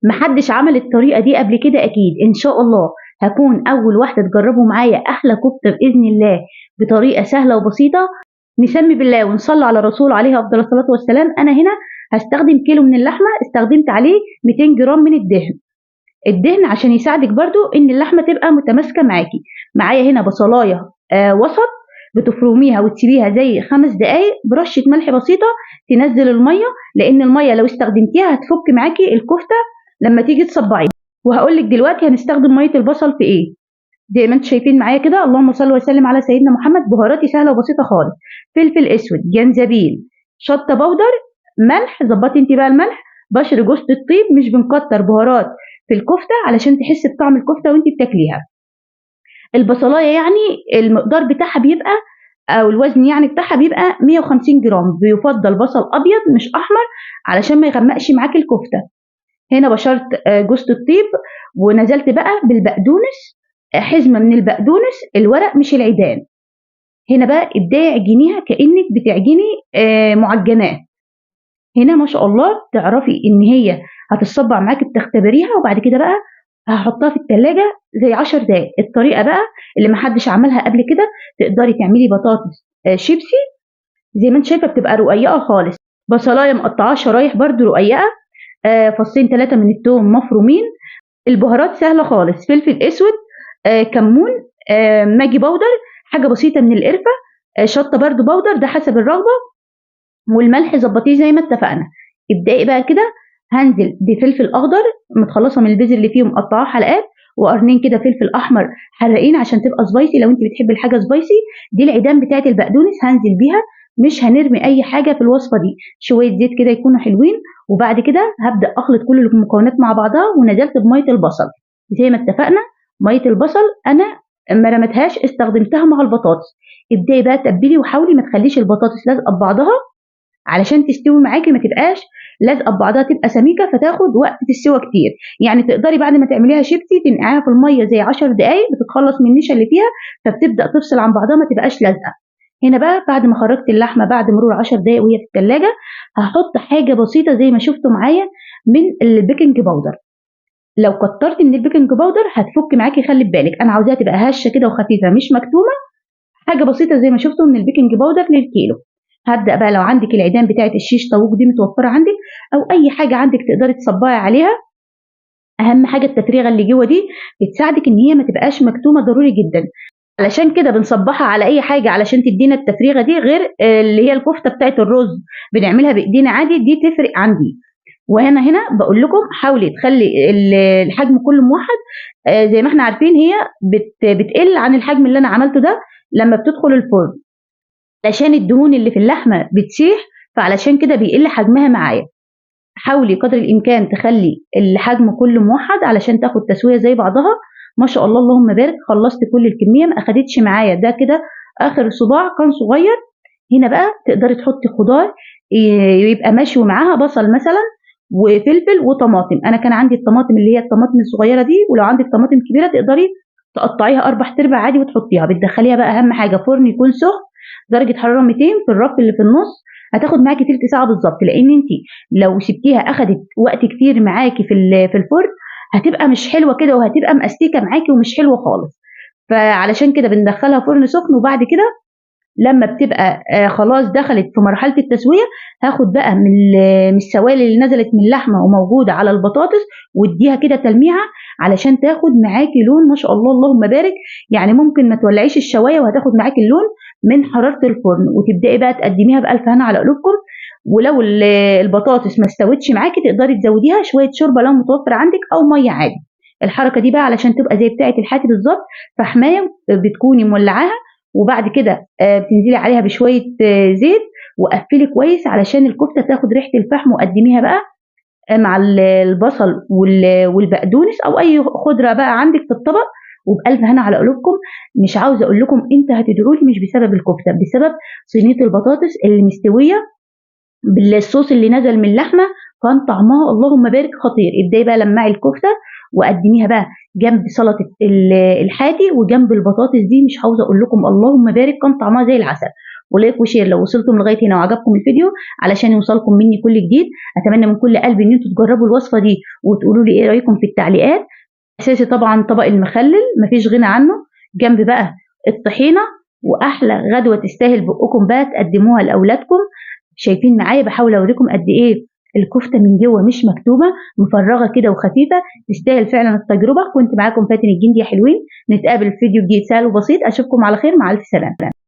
محدش عمل الطريقة دي قبل كده أكيد. إن شاء الله هكون أول واحدة تجربوا معايا أحلى كفتة بإذن الله بطريقة سهلة وبسيطة. نسمي بالله ونصلي على الرسول عليه أفضل الصلاة والسلام. أنا هنا هستخدم كيلو من اللحمة، استخدمت عليه 200 جرام من الدهن عشان يساعدك برضو إن اللحمة تبقى متماسكة معاكي. معايا هنا بصلاية وسط، بتفرميها وتسيبيها زي 5 دقايق برشة ملح بسيطة تنزل المية، لأن المية لو استخدمتيها هتفك معاكي الكفتة لما تيجي تصبعيها. وهقول لك دلوقتي هنستخدم ميه البصل في ايه. زي ما انتم شايفين معايا كده، اللهم صل وسلم على سيدنا محمد. بهاراتي سهله وبسيطه خالص: فلفل اسود، جنزبيل، شطه بودر، ملح. ظبطي انت بقى الملح، بشر جوز الطيب. مش بنكتر بهارات في الكفته علشان تحسي بطعم الكفته وانت بتاكليها. البصلايه يعني المقدار بتاعها بيبقى او الوزن يعني بتاعها بيبقى 150 جرام. بيفضل بصل ابيض مش احمر علشان ما يغمقش معاكي الكفته. هنا بشرت جوز الطيب، ونزلت بقى بالبقدونس، حزمه من البقدونس، الورق مش العيدان. هنا بقى ابداي اعجنيها كانك بتعجني معجنات. هنا ما شاء الله تعرفي ان هي هتتصبع معاكي، بتختبريها. وبعد كده بقى هحطها في التلاجة زي 10 دقايق. الطريقه بقى اللي محدش عملها قبل كده، تقدري تعملي بطاطس شيبسي زي ما انت شايفه، بتبقى رقيقه خالص. بصلايه مقطعاها شرايح برده رقيقه، فصين 3 من الثوم مفرومين. البهارات سهله خالص: فلفل اسود، كمون، ماجي باودر، حاجه بسيطه من القرفه، شطه برده باودر، ده حسب الرغبه. والملح ظبطيه زي ما اتفقنا. ابدأي بقى كده. هنزل بفلفل اخضر متخلصه من البذر اللي فيه مقطعاه حلقات، وقرنين كده فلفل احمر حرقين عشان تبقى سبايسي لو انت بتحبي الحاجه سبايسي. دي العيدان بتاعت البقدونس هنزل بيها. مش هنرمي اي حاجه في الوصفه دي، شويه زيت كده يكونوا حلوين. وبعد كده هبدا اخلط كل المكونات مع بعضها. ونزلت بميه البصل زي ما اتفقنا. ميه البصل انا ما رمتهاش، استخدمتها مع البطاطس. ابداي بقى تتبلي، وحاولي ما تخليش البطاطس لازقه ببعضها علشان تستوي معاكي، ما تبقاش لازقه ببعضها، تبقى سميكه فتاخد وقت في السوا كتير. يعني تقدري بعد ما تعمليها شيبسي تنقعيها في الميه زي 10 دقائق، بتتخلص من النشا اللي فيها، فبتبدا تفصل عن بعضها، ما تبقاش لازقه. هنا بقى بعد ما خرجت اللحمه بعد مرور 10 دقائق وهي في الثلاجه، هحط حاجه بسيطه زي ما شفتوا معايا من البيكنج باودر. لو كترت من البيكنج باودر هتفك معاكي، خلي بالك انا عاوزاها تبقى هشه كده وخفيفه مش مكتومه. حاجه بسيطه زي ما شفتوا من البيكنج باودر للكيلو. هبدا بقى، لو عندك العيدان بتاعه الشيش طاووق دي متوفره عندك، او اي حاجه عندك تقدري تصبعي عليها. اهم حاجه التفريغه اللي جوه دي بتساعدك ان هي ما تبقاش مكتومه، ضروري جدا. علشان كده بنصبعها على اي حاجه علشان تدينا التفريغه دي، غير اللي هي الكفته بتاعه الرز بنعملها بايدينا عادي، دي تفرق عندي. وهنا بقول لكم حاولي تخلي الحجم كله موحد. زي ما احنا عارفين هي بتقل عن الحجم اللي انا عملته ده لما بتدخل الفرن، علشان الدهون اللي في اللحمه بتسيح، فعلشان كده بيقل حجمها معايا. حاولي قدر الامكان تخلي الحجم كله موحد علشان تاخد تسويه زي بعضها. ما شاء الله اللهم بارك، خلصت كل الكميه، ما اخدتش معايا. ده كده اخر صباع كان صغير. هنا بقى تقدري تحطي خضار يبقى مشوي معاها، بصل مثلا وفلفل وطماطم. انا كان عندي الطماطم اللي هي الطماطم الصغيره دي، ولو عندك طماطم كبيره تقدري تقطعيها 4 عادي وتحطيها. بتدخليها بقى اهم حاجه فرن يكون سخن، درجه حراره 200 في الرف اللي في النص. هتاخد معاكي تلت ساعه بالظبط، لان انت لو سبتيها اخدت وقت كتير معاكي في الفرن هتبقى مش حلوه كده، وهتبقى مأستيكه معاكي ومش حلوه خالص. فعلشان كده بندخلها فرن سخن. وبعد كده لما بتبقى خلاص دخلت في مرحله التسويه، هاخد بقى من السوائل اللي نزلت من اللحمه وموجوده على البطاطس، واديها كده تلميعه علشان تاخد معاكي لون ما شاء الله اللهم بارك. يعني ممكن ما تولعيش الشوايه وهتاخد معاكي اللون من حراره الفرن. وتبداي بقى تقدميها بالف هنا على قلوبكم. ولو البطاطس ما استوتش معاكي تقدري تزوديها شويه شوربه لو متوفر عندك، او ميه عادي. الحركه دي بقى علشان تبقى زي بتاعه الحاتي بالظبط. فحمايه بتكوني مولعاها، وبعد كده بتنزلي عليها بشويه زيت، وقفلي كويس علشان الكفته تاخد ريحه الفحم. وقدميها بقى مع البصل والبقدونس او اي خضره بقى عندك في الطبق، وبألف هنا على قلوبكم. مش عاوزه اقول لكم انت هتدعوا لي، مش بسبب الكفته، بسبب صينيه البطاطس اللي مستويه بالصوص اللي نزل من اللحمه، كان طعمها اللهم بارك خطير. ابداي بقى لمعي الكفته وقدميها بقى جنب سلطه الحاتي وجنب البطاطس دي. مش عاوزه اقول لكم اللهم بارك، كان طعمها زي العسل. ولايك وشير لو وصلتم لغايه هنا وعجبكم الفيديو علشان يوصلكم مني كل جديد. اتمنى من كل قلبي ان انتوا تجربوا الوصفه دي وتقولوا لي ايه رايكم في التعليقات. اساسي طبعا طبق المخلل مفيش غنى عنه، جنب بقى الطحينه، واحلى غدوه تستاهل بقكم بقى تقدموها لاولادكم. شايفين معايا بحاول اوريكم قد ايه الكفته من جوه مش مكتومه، مفرغه كده وخفيفه، تستاهل فعلا التجربه. كنت معاكم فاتن الجندي يا حلوين، نتقابل في فيديو جديد سهل وبسيط. اشوفكم على خير، مع الف سلامه.